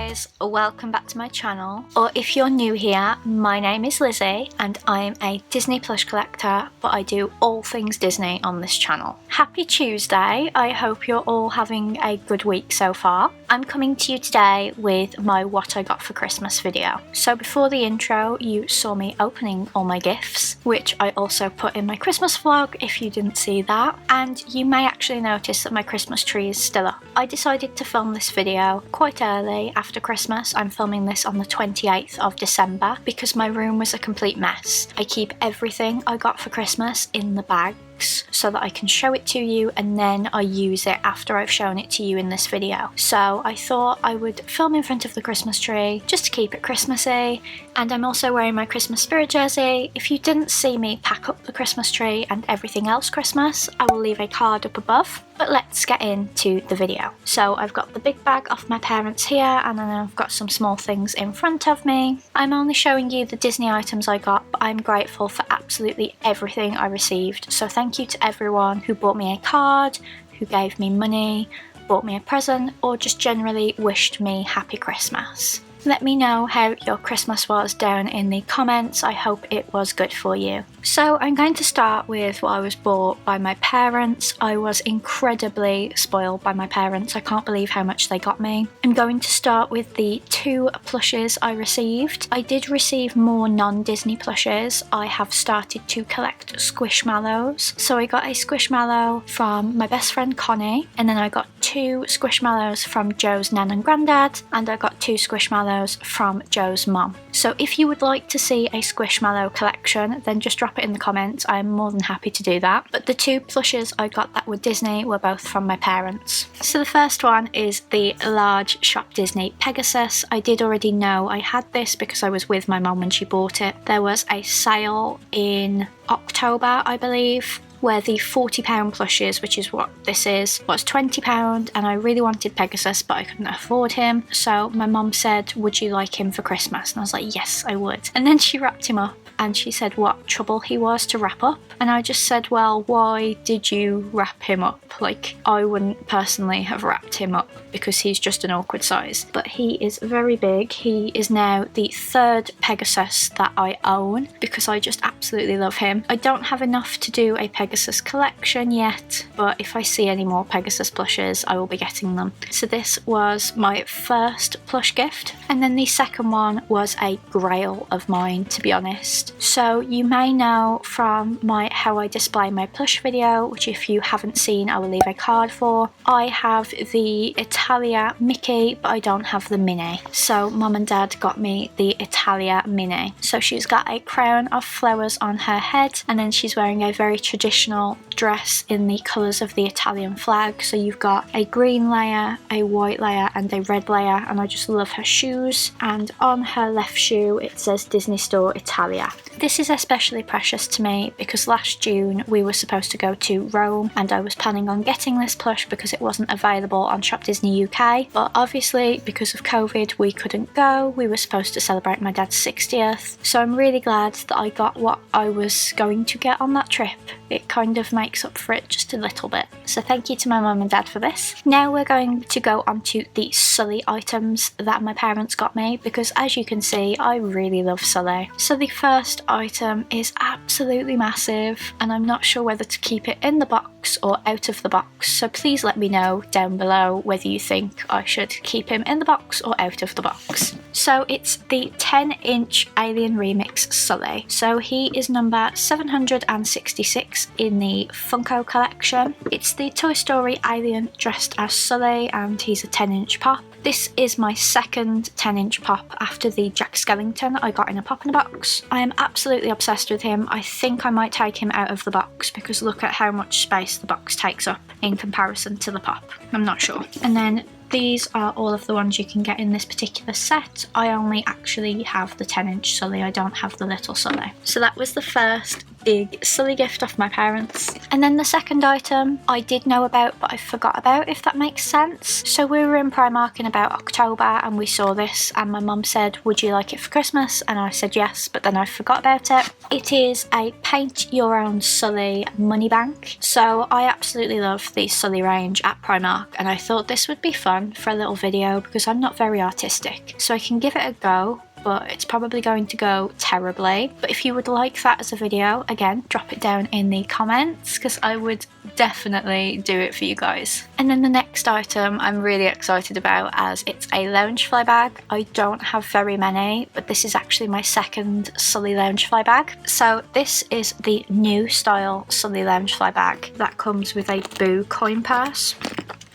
guys, welcome back to my channel, or if you're new here, my name is Lizzie and I'm a Disney plush collector, but I do all things Disney on this channel. Happy Tuesday, I hope you're all having a good week so far. I'm coming to you today with my what I got for Christmas video. So before the intro you saw me opening all my gifts, which I also put in my Christmas vlog if you didn't see that, and you may actually notice that my Christmas tree is still up. I decided to film this video quite early after Christmas. I'm filming this on the 28th of December because my room was a complete mess. I keep everything I got for Christmas in the bags so that I can show it to you and then I use it after I've shown it to you in this video. So I thought I would film in front of the Christmas tree just to keep it Christmassy, and I'm also wearing my Christmas spirit jersey. If you didn't see me pack up the Christmas tree and everything else Christmas, I will leave a card up above. But let's get into the video. So I've got the big bag off my parents here, and then I've got some small things in front of me. I'm only showing you the Disney items I got, but I'm grateful for absolutely everything I received. So thank you to everyone who bought me a card, who gave me money, bought me a present, or just generally wished me happy Christmas. Let me know how your Christmas was down in the comments. I hope it was good for you. So I'm going to start with what I was bought by my parents. I was incredibly spoiled by my parents. I can't believe how much they got me. I'm going to start with the 2 plushes I received. I did receive more non-Disney plushes. I have started to collect Squishmallows. So I got a Squishmallow from my best friend Connie, and then I got 2 Squishmallows from Joe's nan and granddad, and I got 2 Squishmallows from Joe's mum. So if you would like to see a Squishmallow collection, then just drop it in the comments. I'm more than happy to do that. But the 2 plushes I got that were Disney were both from my parents. So the first one is the large Shop Disney Pegasus. I did already know I had this because I was with my mum when she bought it. There was a sale in October, I believe, where the £40 plushes, which is what this is, was £20, and I really wanted Pegasus but I couldn't afford him. So my mum said, would you like him for Christmas? And I was like, yes, I would. And then she wrapped him up and she said what trouble he was to wrap up. And I just said, well, why did you wrap him up? Like, I wouldn't personally have wrapped him up because he's just an awkward size. But he is very big. He is now the 3rd Pegasus that I own because I just absolutely love him. I don't have enough to do a Pegasus collection yet, but if I see any more Pegasus plushes, I will be getting them. So this was my first plush gift. And then the second one was a grail of mine, to be honest. So you may know from my how I display my plush video, which if you haven't seen I will leave a card for, I have the Italia Mickey but I don't have the Minnie. So mum and dad got me the Italia Minnie. So she's got a crown of flowers on her head, and then she's wearing a very traditional dress in the colours of the Italian flag. So you've got a green layer, a white layer and a red layer, and I just love her shoes. And on her left shoe it says Disney Store Italia. This is especially precious to me because last June we were supposed to go to Rome and I was planning on getting this plush because it wasn't available on Shop Disney UK, but obviously because of COVID we couldn't go. We were supposed to celebrate my dad's 60th, so I'm really glad that I got what I was going to get on that trip. It kind of makes up for it just a little bit. So thank you to my mum and dad for this. Now we're going to go on to the Sully items that my parents got me because as you can see I really love Sully. So the first item is absolutely massive and I'm not sure whether to keep it in the box or out of the box, so please let me know down below whether you think I should keep him in the box or out of the box. So it's the 10-inch Alien Remix Sully. So he is number 766 in the Funko collection. It's the Toy Story alien dressed as Sully and he's a 10-inch pop. This is my second 10-inch pop after the Jack Skellington I got in a pop in a box. I am absolutely obsessed with him. I think I might take him out of the box because look at how much space the box takes up in comparison to the pop. I'm not sure. And then these are all of the ones you can get in this particular set. I only actually have the 10-inch Sully, I don't have the little Sully. So that was the first big Sully gift off my parents. And then the second item I did know about but I forgot about, if that makes sense. So we were in Primark in about October and we saw this and my mum said, would you like it for Christmas? And I said yes, but then I forgot about it. It is a paint your own Sully money bank. So I absolutely love the Sully range at Primark and I thought this would be fun for a little video because I'm not very artistic. So I can give it a go, but it's probably going to go terribly. But if you would like that as a video, again, drop it down in the comments because I would definitely do it for you guys. And then the next item I'm really excited about, as it's a Loungefly bag. I don't have very many, but this is actually my second Sully Loungefly bag. So this is the new style Sully Loungefly bag that comes with a Boo coin purse.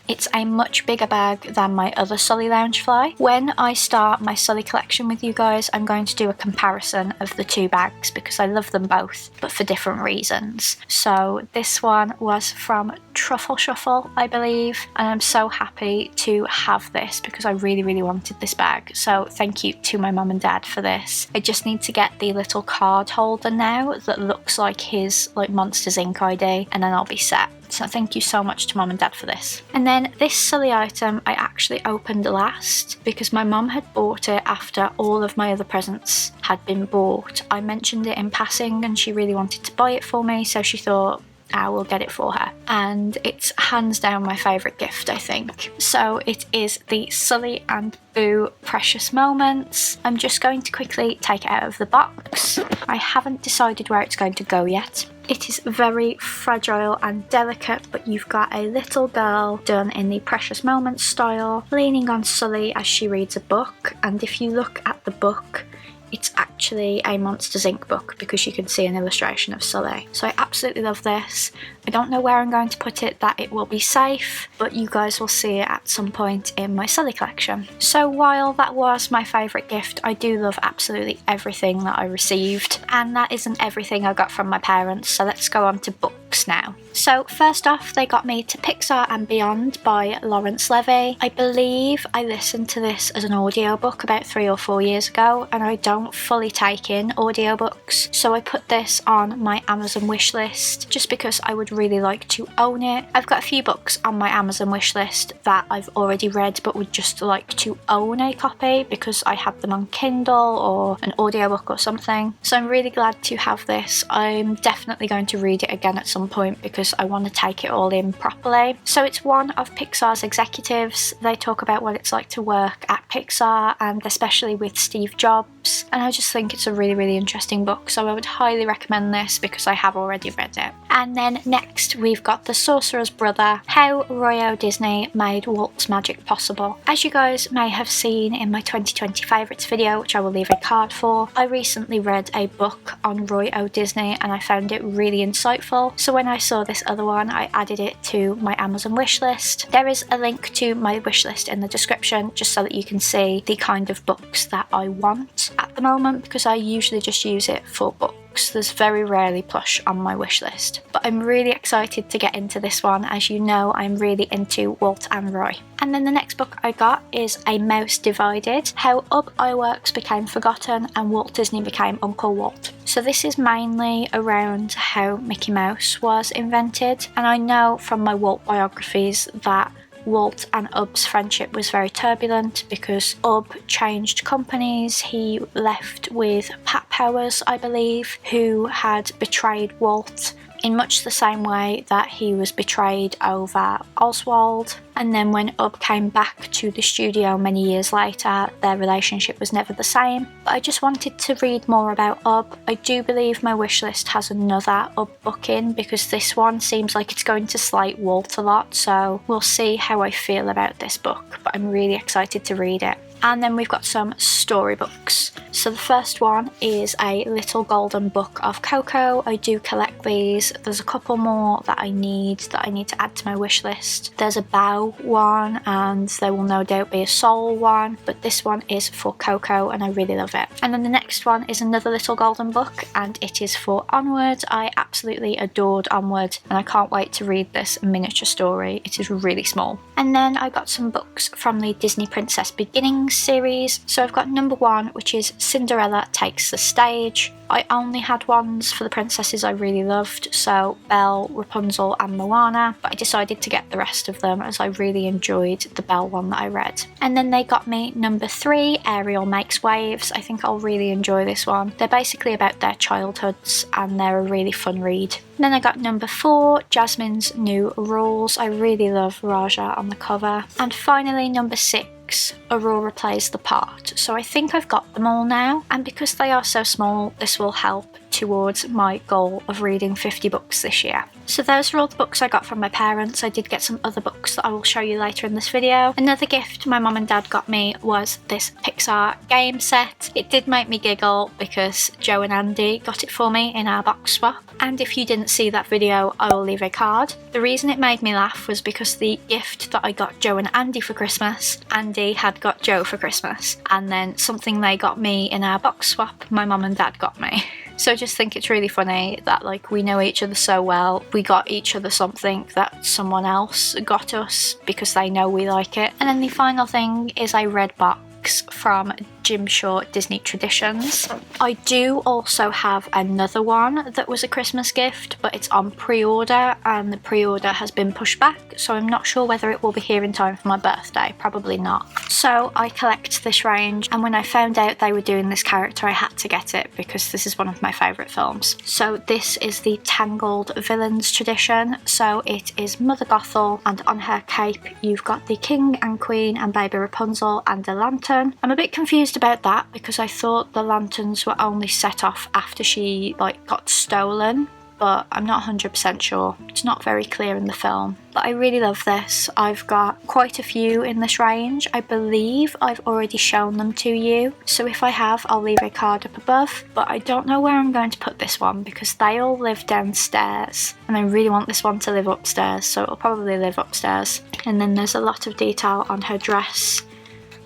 It's a much bigger bag than my other Sully Loungefly. When I start my Sully collection with you guys, I'm going to do a comparison of the two bags because I love them both, but for different reasons. So this one was from Truffle Shuffle, I believe, and I'm so happy to have this because I really, really wanted this bag. So thank you to my mum and dad for this. I just need to get the little card holder now that looks like his Monsters Inc. ID, and then I'll be set. So thank you so much to mum and dad for this. And then this Sully item I actually opened last because my mum had bought it after all of my other presents had been bought. I mentioned it in passing and she really wanted to buy it for me, so she thought I will get it for her. And it's hands down my favourite gift, I think. So it is the Sully and Boo Precious Moments. I'm just going to quickly take it out of the box. I haven't decided where it's going to go yet. It is very fragile and delicate, but you've got a little girl done in the Precious Moments style, leaning on Sully as she reads a book. And if you look at the book, it's actually a Monsters Inc. book because you can see an illustration of Sully. So I absolutely love this. I don't know where I'm going to put it that it will be safe, but you guys will see it at some point in my Sully collection. So while that was my favourite gift, I do love absolutely everything that I received, and that isn't everything I got from my parents, so let's go on to books now. So first off, they got me To Pixar and Beyond by Lawrence Levy. I believe I listened to this as an audiobook about 3 or 4 years ago, and I don't fully take in audiobooks, so I put this on my Amazon wishlist just because I would really like to own it. I've got a few books on my Amazon wishlist that I've already read but would just like to own a copy because I had them on Kindle or an audiobook or something. So I'm really glad to have this. I'm definitely going to read it again at some point because I want to take it all in properly. So it's one of Pixar's executives. They talk about what it's like to work at Pixar, and especially with Steve Jobs, and I just think it's a really, really interesting book, so I would highly recommend this because I have already read it. And then next we've got The Sorcerer's Brother, How Roy Disney Made Walt's Magic Possible. As you guys may have seen in my 2020 favourites video, which I will leave a card for, I recently read a book on Roy Disney and I found it really insightful, so when I saw this other one I added it to my Amazon wishlist. There is a link to my wishlist in the description just so that you can see the kind of books that I want at the moment, because I usually just use it for books. There's very rarely plush on my wish list, but I'm really excited to get into this one. As you know, I'm really into Walt and Roy. And then the next book I got is A Mouse Divided, How Ub Iwerks Became Forgotten and Walt Disney Became Uncle Walt. So this is mainly around how Mickey Mouse was invented, and I know from my Walt biographies that Walt and Ub's friendship was very turbulent because Ub changed companies. He left with Pat Powers, I believe, who had betrayed Walt in much the same way that he was betrayed over Oswald. And then when Ub came back to the studio many years later, their relationship was never the same. But I just wanted to read more about Ub. I do believe my wishlist has another Ub book in because this one seems like it's going to slight Walt a lot, so we'll see how I feel about this book, but I'm really excited to read it. And then we've got some storybooks. So the first one is a Little Golden Book of Coco. I do collect these. There's a couple more that I need to add to my wish list. There's a Bow one and there will no doubt be a Soul one, but this one is for Coco and I really love it. And then the next one is another Little Golden Book and it is for Onward. I absolutely adored Onward and I can't wait to read this miniature story. It is really small. And then I got some books from the Disney Princess Beginnings series. So I've got number 1, which is Cinderella Takes the Stage. I only had ones for the princesses I really loved, so Belle, Rapunzel and Moana, but I decided to get the rest of them as I really enjoyed the Belle one that I read. And then they got me number 3, Ariel Makes Waves. I think I'll really enjoy this one. They're basically about their childhoods and they're a really fun read. And then I got number 4, Jasmine's New Rules. I really love Raja on the cover. And finally number 6, Aurora Plays the Part. So I think I've got them all now, and because they are so small, this will help towards my goal of reading 50 books this year. So those are all the books I got from my parents. I did get some other books that I will show you later in this video. Another gift my mum and dad got me was this Pixar game set. It did make me giggle because Joe and Andy got it for me in our box swap, and if you didn't see that video I will leave a card. The reason it made me laugh was because the gift that I got Joe and Andy for Christmas, Andy had got Joe for Christmas, and then something they got me in our box swap my mum and dad got me. So I just think it's really funny that like we know each other so well, we got each other something that someone else got us because they know we like it. And then the final thing is a red box from Jim Short Disney Traditions. I do also have another one that was a Christmas gift, but it's on pre-order and the pre-order has been pushed back, so I'm not sure whether it will be here in time for my birthday. Probably not. So I collect this range, and when I found out they were doing this character I had to get it because this is one of my favourite films. So this is the Tangled Villains Tradition. So it is Mother Gothel, and on her cape you've got the King and Queen and baby Rapunzel and a lantern. I'm a bit confused about that because I thought the lanterns were only set off after she like got stolen, but I'm not 100% sure. It's not very clear in the film. But I really love this. I've got quite a few in this range. I believe I've already shown them to you, so if I have I'll leave a card up above, but I don't know where I'm going to put this one because they all live downstairs and I really want this one to live upstairs, so it'll probably live upstairs. And then there's a lot of detail on her dress,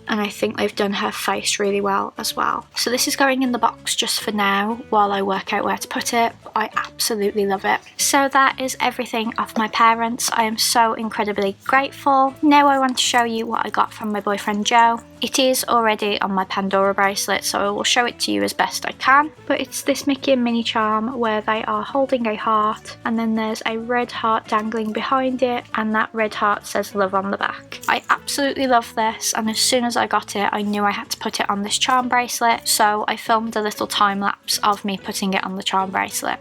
and I think they've done her face really well as well. So this is going in the box just for now while I work out where to put it. I absolutely love it. So that is everything off my parents. I am so incredibly grateful. Now I want to show you what I got from my boyfriend Joe. It is already on my Pandora bracelet, so I will show it to you as best I can. But it's this Mickey and Minnie charm where they are holding a heart, and then there's a red heart dangling behind it, and that red heart says love on the back. I absolutely love this, and as soon as I got it I knew I had to put it on this charm bracelet, so I filmed a little time lapse of me putting it on the charm bracelet.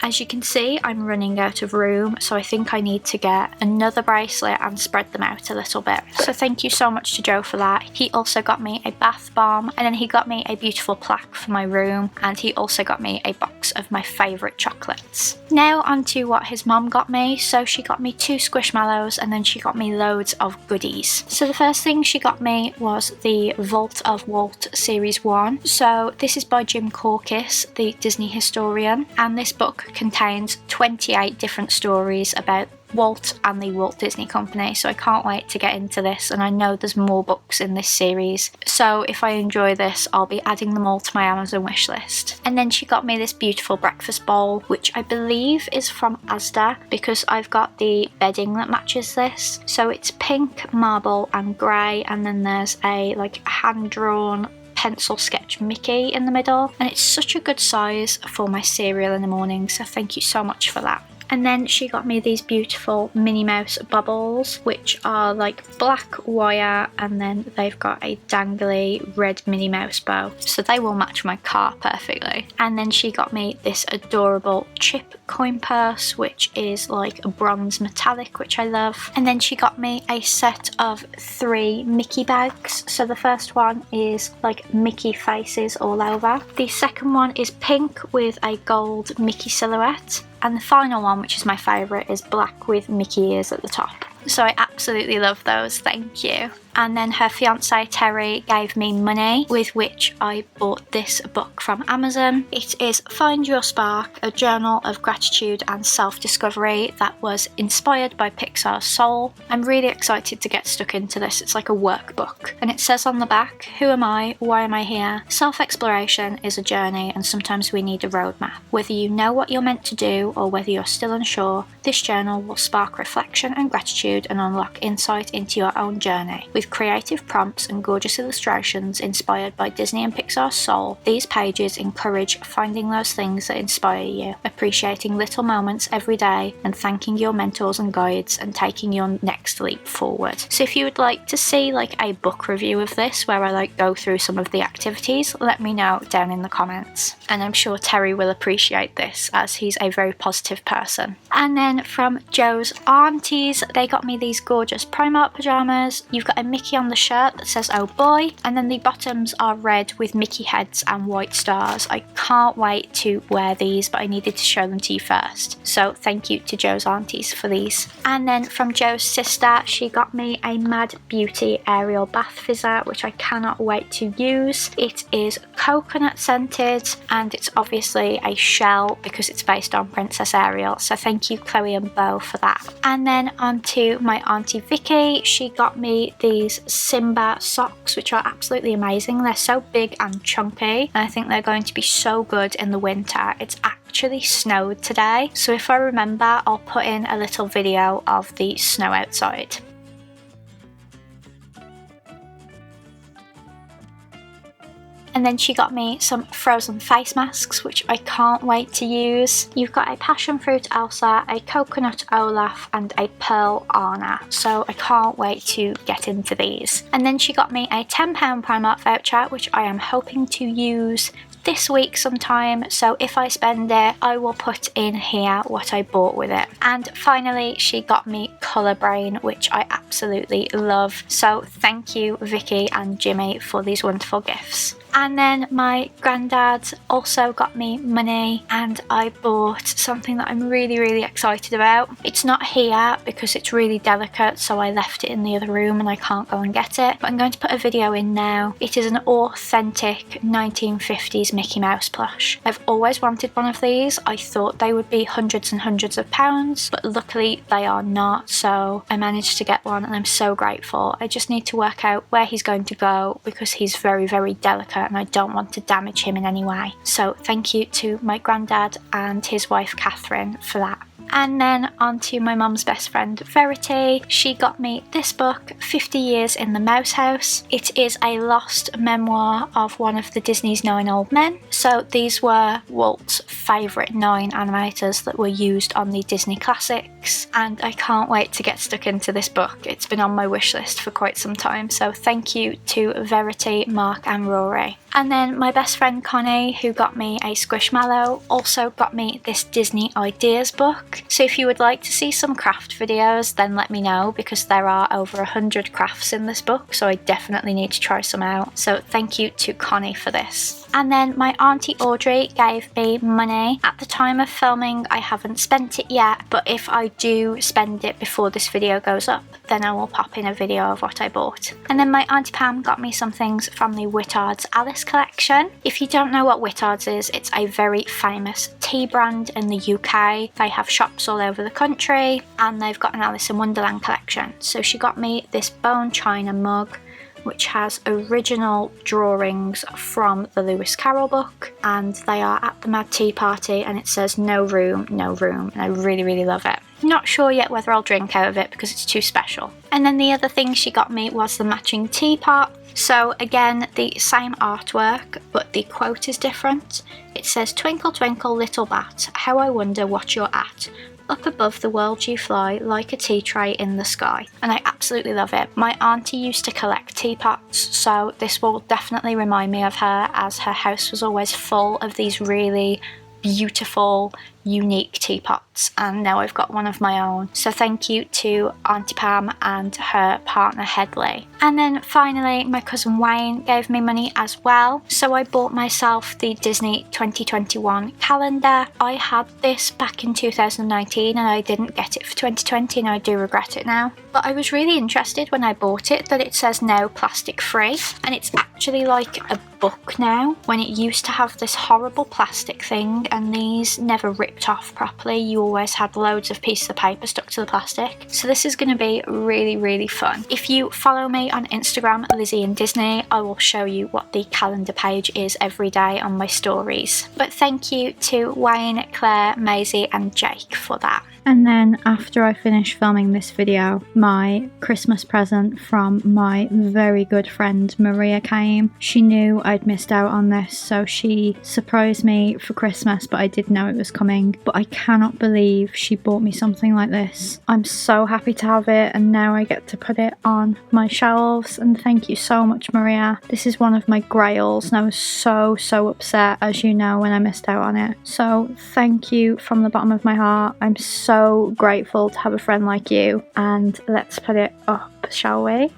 As you can see, I'm running out of room, so I think I need to get another bracelet and spread them out a little bit. So thank you so much to Joe for that. He also got me a bath bomb, and then he got me a beautiful plaque for my room, and he also got me a box of my favourite chocolates. Now on to what his mom got me. So she got me 2 Squishmallows, and then she got me loads of goodies. So the first thing she got me was the Vault of Walt Series 1. So this is by Jim Corkis, the Disney historian, and this book contains 28 different stories about Walt and the Walt Disney Company, so I can't wait to get into this, and I know there's more books in this series, so if I enjoy this I'll be adding them all to my Amazon wishlist. And then she got me this beautiful breakfast bowl, which I believe is from Asda because I've got the bedding that matches this. So it's pink, marble and grey, and then there's a like hand-drawn pencil sketch Mickey in the middle, and it's such a good size for my cereal in the morning, so thank you so much for that. And then she got me these beautiful Minnie Mouse bubbles, which are like black wire, and then they've got a dangly red Minnie Mouse bow, so they will match my car perfectly. And then she got me this adorable chip coin purse, which is like a bronze metallic, which I love. And then she got me a set of 3 Mickey bags. So the first one is like Mickey faces all over. The second one is pink with a gold Mickey silhouette. And the final one, which is my favourite, is black with Mickey ears at the top. So I absolutely love those, thank you. And then her fiance Terry gave me money, with which I bought this book from Amazon. It is Find Your Spark, a journal of gratitude and self-discovery that was inspired by Pixar's Soul. I'm really excited to get stuck into this. It's like a workbook. And it says on the back, who am I? Why am I here? Self-exploration is a journey, and sometimes we need a roadmap. Whether you know what you're meant to do or whether you're still unsure, this journal will spark reflection and gratitude and unlock insight into your own journey. With creative prompts and gorgeous illustrations inspired by Disney and Pixar's Soul, these pages encourage finding those things that inspire you, appreciating little moments every day, and thanking your mentors and guides and taking your next leap forward. So if you would like to see like a book review of this where I like go through some of the activities, let me know down in the comments. And I'm sure Terry will appreciate this as he's a very positive person. And then from Joe's aunties, they got me these gorgeous Primark pyjamas. You've got a Mickey on the shirt that says oh boy, and then the bottoms are red with Mickey heads and white stars. I can't wait to wear these, but I needed to show them to you first. So thank you to Joe's aunties for these. And then from Joe's sister, she got me a Mad Beauty Aerial Bath Fizzer, which I cannot wait to use. It is coconut scented, and it's obviously a shell because it's based on Princess Ariel. So thank you Chloe and Bo for that. And then on to my auntie Vicky. She got me these Simba socks, which are absolutely amazing. They're so big and chunky, and I think they're going to be so good in the winter. It's actually snowed today, so if I remember, I'll put in a little video of the snow outside. And then she got me some Frozen face masks, which I can't wait to use. You've got a passion fruit Elsa, a coconut Olaf, and a pearl Anna. So I can't wait to get into these. And then she got me a £10 Primark voucher, which I am hoping to use this week sometime, so if I spend it, I will put in here what I bought with it. And finally, she got me Colour Brain, which I absolutely love. So thank you Vicky and Jimmy for these wonderful gifts. And then my granddad also got me money, and I bought something that I'm really excited about. It's not here because it's really delicate, so I left it in the other room and I can't go and get it, but I'm going to put a video in now. It is an authentic 1950s Mickey Mouse plush. I've always wanted one of these. I thought they would be hundreds and hundreds of pounds, but luckily they are not, so I managed to get one and I'm so grateful. I just need to work out where he's going to go because he's very delicate and I don't want to damage him in any way. So thank you to my granddad and his wife Catherine for that. And then on to my mum's best friend Verity. She got me this book, 50 Years in the Mouse House. It is a lost memoir of one of the Disney's 9 old men. So these were Walt's favourite 9 animators that were used on the Disney classics, and I can't wait to get stuck into this book. It's been on my wish list for quite some time, so thank you to Verity, Mark and Rory. And then my best friend Connie, who got me a Squishmallow, also got me this Disney Ideas book. So if you would like to see some craft videos, then let me know, because there are over 100 crafts in this book, so I definitely need to try some out. So thank you to Connie for this. And then my auntie Audrey gave me money. At the time of filming, I haven't spent it yet, but if I do spend it before this video goes up, then I will pop in a video of what I bought. And then my auntie Pam got me some things from the Whittards Alice collection. If you don't know what Whittards is, it's a very famous tea brand in the UK. They have shops all over the country, and they've got an Alice in Wonderland collection. So she got me this bone china mug, which has original drawings from the Lewis Carroll book, and they are at the Mad Tea Party, and it says no room, no room, and I really love it. Not sure yet whether I'll drink out of it because it's too special. And then the other thing she got me was the matching teapot. So again, the same artwork, but the quote is different. It says, "Twinkle twinkle little bat, how I wonder what you're at. Up above the world you fly, like a tea tray in the sky." And I absolutely love it. My auntie used to collect teapots, so this will definitely remind me of her, as her house was always full of these really beautiful unique teapots, and now I've got one of my own. So thank you to Auntie Pam and her partner Headley. And then finally, my cousin Wayne gave me money as well. So I bought myself the Disney 2021 calendar. I had this back in 2019 and I didn't get it for 2020 and I do regret it now. But I was really interested when I bought it that it says now plastic free, and it's actually like a book now, when it used to have this horrible plastic thing and these never ripped off properly. You always had loads of pieces of paper stuck to the plastic. So this is going to be really fun. If you follow me on Instagram, Lizzie and Disney, I will show you what the calendar page is every day on my stories. But thank you to Wayne, Claire, Maisie and Jake for that. And then after I finished filming this video, my Christmas present from my very good friend Maria came. She knew I'd missed out on this, so she surprised me for Christmas, but I did know it was coming. But I cannot believe she bought me something like this. I'm so happy to have it, and now I get to put it on my shelves, and thank you so much, Maria. This is one of my grails, and I was so upset, as you know, when I missed out on it. So thank you from the bottom of my heart. I'm so grateful to have a friend like you, and let's put it up, shall we?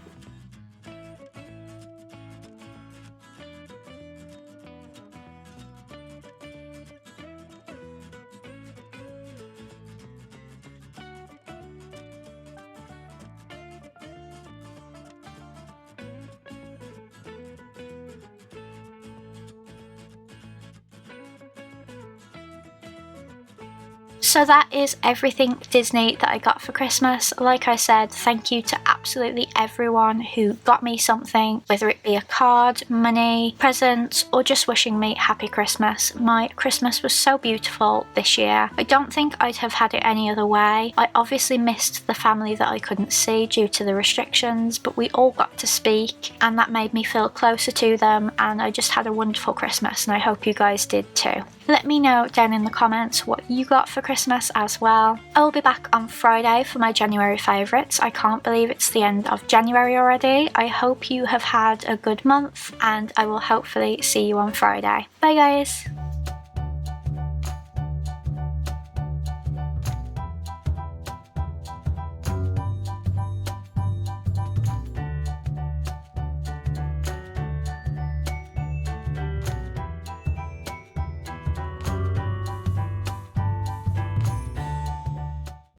So that is everything Disney that I got for Christmas. Like I said, thank you to absolutely everyone who got me something, whether it be a card, money, presents, or just wishing me happy Christmas. My Christmas was so beautiful this year. I don't think I'd have had it any other way. I obviously missed the family that I couldn't see due to the restrictions, but we all got to speak and that made me feel closer to them, and I just had a wonderful Christmas, and I hope you guys did too. Let me know down in the comments what you got for Christmas as well. I will be back on Friday for my January favourites. I can't believe it's the end of January already. I hope you have had a good month, and I will hopefully see you on Friday. Bye guys!